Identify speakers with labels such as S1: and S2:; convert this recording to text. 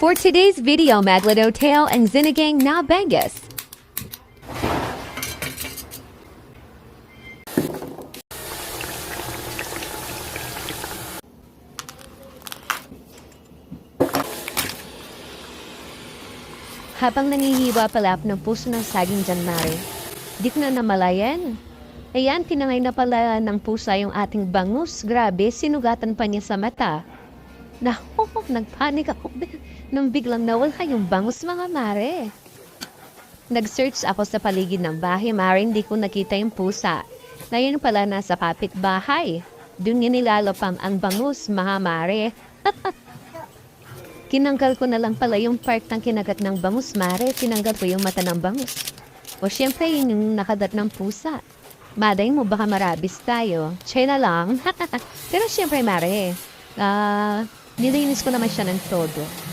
S1: For today's video, Maglet Hotel and Zinigang na Bengus. Habang nangihiwa pala ng puso ng saging dyan, Mare, di ko na namalayan. Ayan, tinangay na pala ng pusa yung ating bangus. Grabe, sinugatan pa niya sa mata. Naku, nagpanik ako nung biglang nawala yung bangus, mga Mare. Nag-search ako sa paligid ng bahay, Mare, hindi ko nakita yung pusa. Ngayon pala nasa kapitbahay. Doon niya nilalapang ang bangus, mga Mare. Kinanggal ko na lang pala yung part ng kinagat ng bangus, Mare. Tinanggal ko yung mata ng bangus. O syempre, yun yung nakagat ng pusa. Maday mo, baka marabis tayo. Try na lang. Pero syempre, Mare, nilinis ko naman siya ng todo.